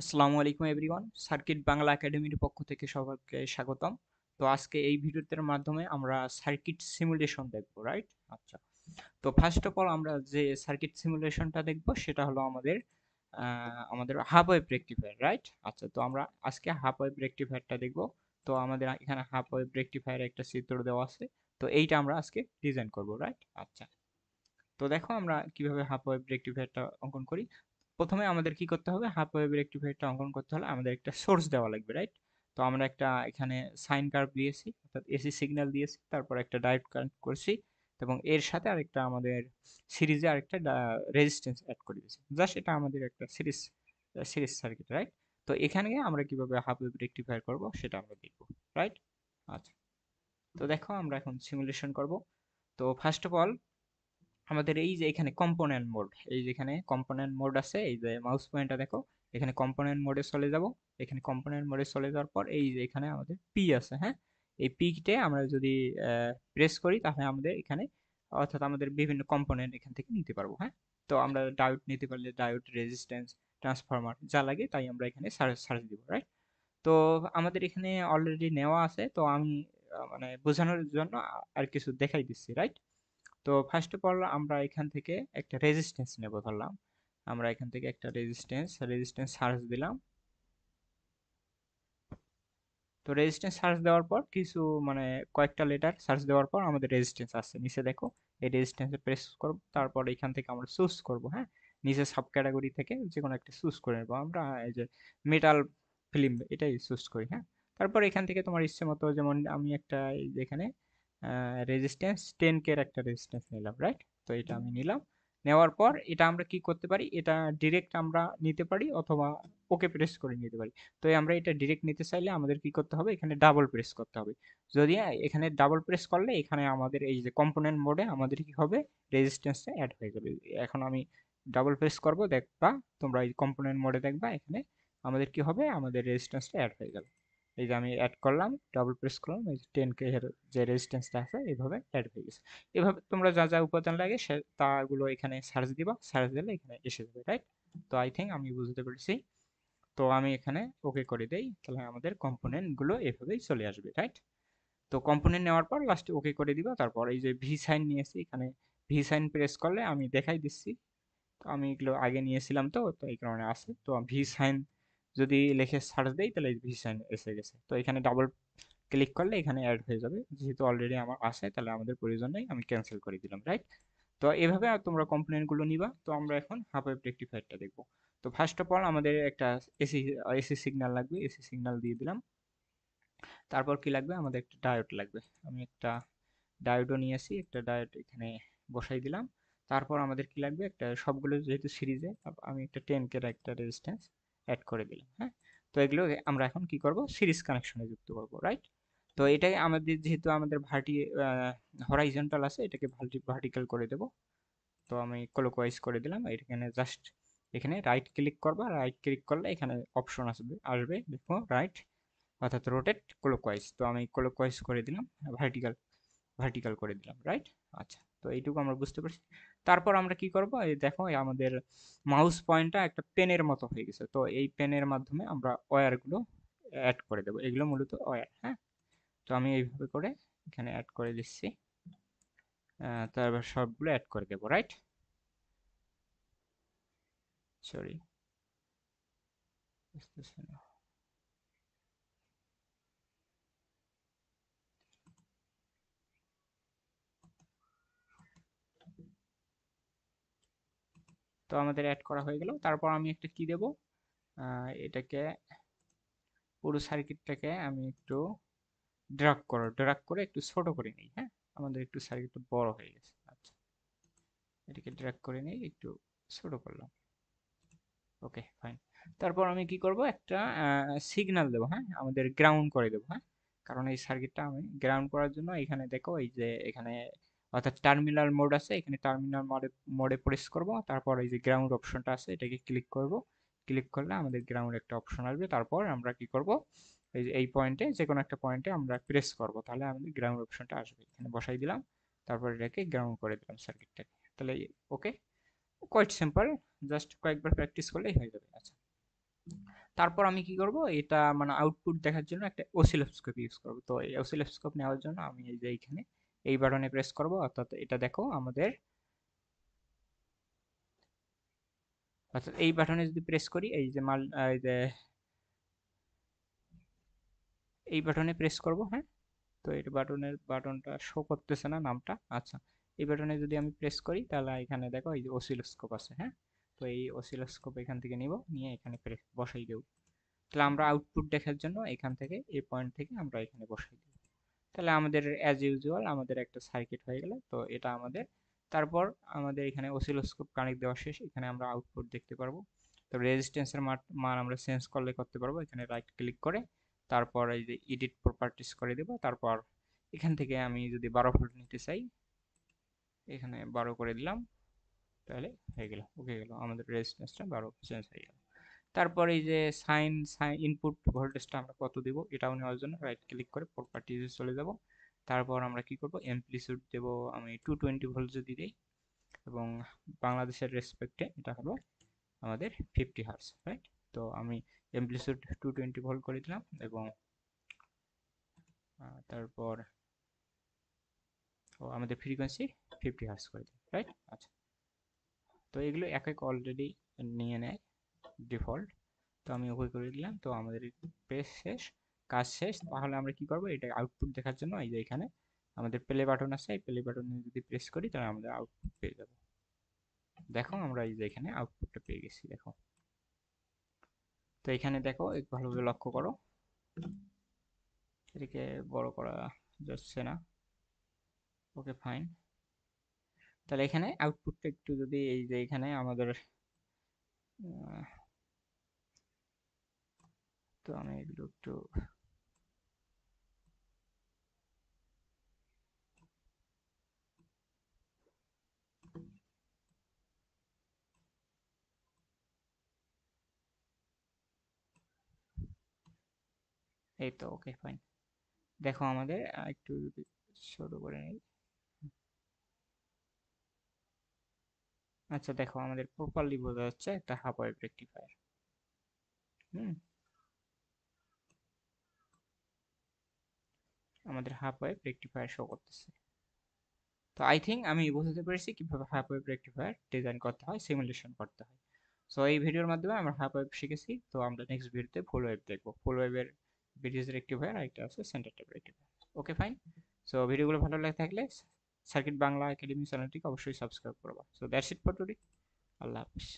আসসালামু আলাইকুম everyone, circuit Bangla একাডেমির পক্ষ থেকে সবাইকে স্বাগতম। তো আজকে এই ভিডিওটার মাধ্যমে আমরা সার্কিট সিমুলেশন দেখব, রাইট? আচ্ছা, তো ফার্স্ট অফ অল আমরা যে সার্কিট সিমুলেশনটা দেখব সেটা হলো আমাদের হাফ ওয়েভ রেকটিফায়ার, রাইট? আচ্ছা, তো আমরা আজকে হাফ ওয়েভ রেকটিফায়ারটা দেখব। তো আমাদের এখানে হাফ ওয়েভ রেকটিফায়ার একটা চিত্র দেওয়া আছে, তো এইটা আমরা আজকে ডিজাইন করব, রাইট? আচ্ছা, তো দেখো আমরা কিভাবে হাফ ওয়েভ রেকটিফায়ারটা অঙ্কন করি। প্রথমে আমাদের কি করতে হবে, হাফ ওয়েভ রেকটিফায়ারটা অঙ্কন করতে হলে আমাদের একটা সোর্স দেওয়া লাগবে, রাইট? তো আমরা একটা এখানে সাইন কার্ভ দিয়েছি, অর্থাৎ এসি সিগন্যাল দিয়েছি, তারপর একটা ডায়োড কানেক্ট করছি এবং এর সাথে আরেকটা আমাদের সিরিজে আরেকটা রেজিস্ট্যান্স অ্যাড করে দিয়েছি। জাস্ট এটা আমাদের একটা সিরিজ সার্কিট, রাইট? তো এখানে আমরা কিভাবে হাফ ওয়েভ রেকটিফায়ার করব সেটা আমরা দেখব, রাইট? আচ্ছা, তো দেখো আমরা এখন সিমুলেশন করব। তো ফার্স্ট অফ অল আমাদের এই যে এখানে কম্পোনেন্ট মোড, এই যেখানে কম্পোনেন্ট মোড আছে, এই যে মাউস পয়েন্টটা দেখো, এখানে কম্পোনেন্ট মোডে চলে যাব। এখানে কম্পোনেন্ট মোডে চলে যাওয়ার পর এই যে এখানে আমাদের পি আছে, হ্যাঁ? এই পিতে আমরা যদি প্রেস করি তাহলে আমাদের এখানে, অর্থাৎ আমাদের বিভিন্ন কম্পোনেন্ট এখান থেকে নিতে পারবো, হ্যাঁ? তো আমরা ডায়োড নিতে পারলে ডায়োড, রেজিস্ট্যান্স, ট্রান্সফরমার যা লাগে তাই আমরা এখানে সার্চ সার্চ দিব, রাইট? তো আমাদের এখানে অলরেডি নেওয়া আছে, তো আমি মানে বোঝানোর জন্য আর কিছু দেখাই দিচ্ছি, রাইট? তো ফার্স্ট অফ অল আমরা এখান থেকে একটা রেজিস্ট্যান্স নেব, ধরলাম আমরা এখান থেকে একটা রেজিস্ট্যান্স সার্চ দিলাম। তো রেজিস্ট্যান্স সার্চ দেওয়ার পর কিছু মানে কয়েকটা লেটার সার্চ দেওয়ার পর আমাদের রেজিস্ট্যান্স আসছে নিচে দেখো। এই রেজিস্ট্যান্সে প্রেস করব, তারপর এখান থেকে আমরা চুজ করব, হ্যাঁ? নিচে সাব ক্যাটাগরি থেকে যে কোনো একটা চুজ করে নেব আমরা। এই যে মেটাল ফিল্ম এটাই চুজ করি, হ্যাঁ? তারপর এখান থেকে তোমার ইচ্ছে মতো, যেমন আমি একটা এই যে এখানে রেজিস্ট্যান্স 10K এর একটা রেজিস্ট্যান্স নিলাম, রাইট? তো এটা আমি নিলাম। নেওয়ার পর এটা আমরা কি করতে পারি, এটা ডিরেক্ট আমরা নিতে পারি অথবা ওকে প্রেস করে নিতে পারি। তো আমরা এটা ডিরেক্ট নিতে চাইলে আমাদের কি করতে হবে, এখানে ডাবল প্রেস করতে হবে। যদি এখানে ডাবল প্রেস করলে এখানে আমাদের এই যে কম্পোনেন্ট মোডে আমাদের কি হবে, রেজিস্ট্যান্সটা অ্যাড হয়ে যাবে। এখন আমি ডাবল প্রেস করব, দেখবা তোমরা এই কম্পোনেন্ট মোডে দেখবা এখানে আমাদের কি হবে, আমাদের রেজিস্ট্যান্সটা অ্যাড হয়ে যাবে। এই যে আমি অ্যাড করলাম, ডাবল প্রেস করলাম, এই যে 10K এর যে রেজিস্ট্যান্সটা আছে এইভাবে অ্যাড হয়ে গেছে। এভাবে তোমরা যা যা উপাদান লাগে সে তাগুলো এখানে সার্চ দিবা, সার্চ দিলে এখানে এসে যাবে, রাইট? তো আই থিঙ্ক আমি বুঝতে পেরেছি। তো আমি এখানে ওকে করে দেই, তাহলে আমাদের কম্পোনেন্ট গুলো এভাবেই চলে আসবে, রাইট? তো কম্পোনেন্ট নেওয়ার পর লাস্টে ওকে করে দিবা। তারপর এই যে ভি সাইন নিয়েছি, এখানে ভি সাইন প্রেস করলে আমি দেখাই দিচ্ছি। তো আমি এগুলো আগে নিয়েছিলাম, তো তো এই কারণে আছে। তো ভি সাইন যদি লিখে সার্চ দেই তাহলে ভি সাইন এসে গেছে। তো এখানে ডাবল ক্লিক করলে এখানে অ্যাড হয়ে যাবে, যেহেতু অলরেডি আমার আছে তাহলে আমাদের প্রয়োজন নেই, আমি ক্যান্সেল করে দিলাম, রাইট? তো এভাবে তোমরা কম্পোনেন্ট গুলো নিবা। তো আমরা এখন হাফ ওয়েভ রেকটিফায়ারটা দেখবো। তো ফার্স্ট অফ অল আমাদের একটা এসি এসি সিগন্যাল লাগবে, এসি সিগন্যাল দিয়ে দিলাম। তারপর কি লাগবে, আমাদের একটা ডায়োড লাগবে। আমি একটা ডায়োডও নিয়েছি, একটা ডায়োড এখানে বসাই দিলাম। তারপর আমাদের কি লাগবে, একটা সবগুলো যেহেতু সিরিজে, আমি একটা 10K এর একটা রেজিস্ট্যান্স অ্যাড করে দিলাম, হ্যাঁ? তো এগুলো আমরা এখন কি করব, সিরিজ কানেকশনে যুক্ত করব, রাইট? তো এটাই আমাদের, যেহেতু আমাদের হরাইজন্টাল আছে, এটাকে ভার্টিক্যাল করে দেব। তো আমি ক্লকওয়াইজ করে দিলাম। এখানে জাস্ট এখানে রাইট ক্লিক করবা, রাইট ক্লিক করলে এখানে অপশন আসবে আসবে দেখো, রাইট, অর্থাৎ রোটেট ক্লকওয়াইজ। তো আমি ক্লকওয়াইজ করে দিলাম, ভার্টিক্যাল ভার্টিক্যাল করে দিলাম, রাইট? আচ্ছা, তো এইটুকু আমরা বুঝতে পারছি। তারপর আমরা কি করব, এই দেখো এই আমাদের মাউস পয়েন্টটা একটা পেনের মতো হয়ে গেছে। তো এই পেনের মাধ্যমে আমরা ওয়্যারগুলো অ্যাড করে দেবো, এগুলো মূলত ওয়্যার, হ্যাঁ? তো আমি এইভাবে করে এখানে অ্যাড করে দিচ্ছি। তারপর সবগুলো অ্যাড করে দেবো, রাইট? সরি, বুঝতেছি না। তো আমাদের অ্যাড করা হয়ে গেল। তারপর আমি একটা কি দেব, এটাকে পুরো সার্কিটটাকে আমি একটু ড্রাগ করে একটু ছোট করে নিই, হ্যাঁ? আমাদের একটু সার্কিটটা বড় হয়ে গেছে। আচ্ছা, এটাকে ড্রাগ করে নিই, একটু ছোট করলাম। ওকে, ফাইন। তারপর আমি কি করব, একটা সিগন্যাল দেবো, হ্যাঁ? আমাদের গ্রাউন্ড করে দেবো, হ্যাঁ? কারণ এই সার্কিটটা আমি গ্রাউন্ড করার জন্য এখানে দেখো, এই যে এখানে অর্থাৎ টার্মিনাল মোড আছে, এখানে টার্মিনাল মোডে মোডে প্রেস করব। তারপর এই যে গ্রাউন্ড অপশনটা আছে এটাকে ক্লিক করব। ক্লিক করলে আমাদের গ্রাউন্ড একটা অপশন আসবে। তারপর আমরা কি করব, এই যে এই পয়েন্টে, যে কোনো একটা পয়েন্টে আমরা প্রেস করব, তাহলে আমাদের গ্রাউন্ড অপশনটা আসবে। এখানে বসাই দিলাম, তারপর এটাকে গ্রাউন্ড করে দিলাম সার্কিটটাকে। তাহলে ওকে, কোয়াইট সিম্পল, জাস্ট কয়েকবার প্র্যাকটিস করলেই হয়ে যাবে। আচ্ছা, তারপর আমি কি করব, এটা মানে আউটপুট দেখার জন্য একটা অসিলোস্কোপ ইউজ করব। তো এই অসিলোস্কোপ নেওয়ার জন্য আমি এই যে এইখানে এই বাটনে প্রেস করব, অর্থাৎ এটা দেখো আমাদের, অর্থাৎ এই বাটনে যদি প্রেস করি, এই যে এই যে এই বাটনে প্রেস করব, হ্যাঁ। তো এই বাটনটা শো করতেছে না নামটা, আচ্ছা। এই বাটনে যদি আমি প্রেস করি তাহলে এখানে দেখো এই যে অসিলোস্কোপ আছে, হ্যাঁ। তো এই অসিলোস্কোপ এখান থেকে নিব, নিয়ে এখানে প্রেস বসাই দেব। তাহলে আমরা আউটপুট দেখার জন্য এখান থেকে এই পয়েন্ট থেকে আমরা এখানে বসাই দেব। তাহলে আমাদের অ্যাজ ইউজুয়াল আমাদের একটা সার্কিট হয়ে গেল। তো এটা আমাদের, তারপর আমাদের এখানে অসিলোস্কোপ কানেক্ট দেওয়া শেষ, এখানে আমরা আউটপুট দেখতে পারবো। তো রেজিস্ট্যান্সের মান আমরা চেঞ্জ করলে করতে পারবো, এখানে রাইট ক্লিক করে তারপর এই যে এডিট প্রপার্টিস করে দেব। তারপর এখান থেকে আমি যদি 12 ভোল্ট নিতে চাই, এখানে 12 করে দিলাম, তাহলে হয়ে গেল, ওকে গেল, আমাদের রেজিস্ট্যান্সটা 12 চেঞ্জ হয়ে গেল। তারপর এই যে সাইন সাইন ইনপুট ভোল্টেজটা আমরা কত দেব, এটাও নেওয়ার জন্য রাইট ক্লিক করে প্রপার্টিজে চলে যাব। তারপর আমরা কি করব, অ্যামপ্লিটিউড দেব আমি 220 ভোল্ট যদি দেই, এবং বাংলাদেশের রেসপেক্টে এটা হলো আমাদের 50 হার্টজ, রাইট। তো আমি অ্যামপ্লিটিউড 220 ভোল্ট করে দিলাম, এবং তারপর আমাদের ফ্রিকোয়েন্সি 50 হার্টজ করে দিলাম, রাইট। আচ্ছা, তো এগুলো এক এক অলরেডি নিয়ে নেয় ডিফল্ট। তো আমি ওকে করে দিলাম। তো আমাদের পেজ শেষ, কাজ শেষ। তাহলে আমরা কি করব, এটা আউটপুট দেখার জন্য এই যে এখানে আমাদের প্লে বাটন আছে, এই প্লে বাটনে যদি প্রেস করি তাহলে আমরা আউটপুট পেয়ে যাব। দেখো আমরা এই যে এখানে আউটপুটটা পেয়ে গেছি, দেখো। তো এখানে দেখো ভালোভাবে লক্ষ্য করো, এটাকে বড় করা যাচ্ছে না, ওকে ফাইন। তাহলে এখানে আউটপুটটা একটু যদি এই যে এখানে আমাদের তো আমি এগুলো একটু, এই তো ওকে ফাইন। দেখো আমাদের একটু যদি ছোট করে নিই, আচ্ছা দেখো আমাদের প্রপারলি বোঝা যাচ্ছে একটা হাফ ওয়েভ রেকটিফায়ার। হুম, আমাদের হাফ ওয়েভ রেকটিফায়ার শো করতেছে। তো আই থিঙ্ক আমি বুঝতে পেরেছি কিভাবে হাফ ওয়েভ রেকটিফায়ার ডিজাইন করতে হয়, সিমুলেশন করতে হয়। সো এই ভিডিওর মাধ্যমে আমরা হাফ ওয়েভ শিখেছি। তো আমরা নেক্সট ভিডিওতে ফুল ওয়েভ দেখবো। ফুল ওয়েভের ব্রিজ রেকটিফায়ার আর একটা আছে centre tap rectifier. Okay fine. So ভিডিওগুলো ভালো লাগে থাকলে সার্কিট বাংলা একাডেমি চ্যানেলটিকে অবশ্যই সাবস্ক্রাইব করবা। So that's it for today. Allah Hafiz.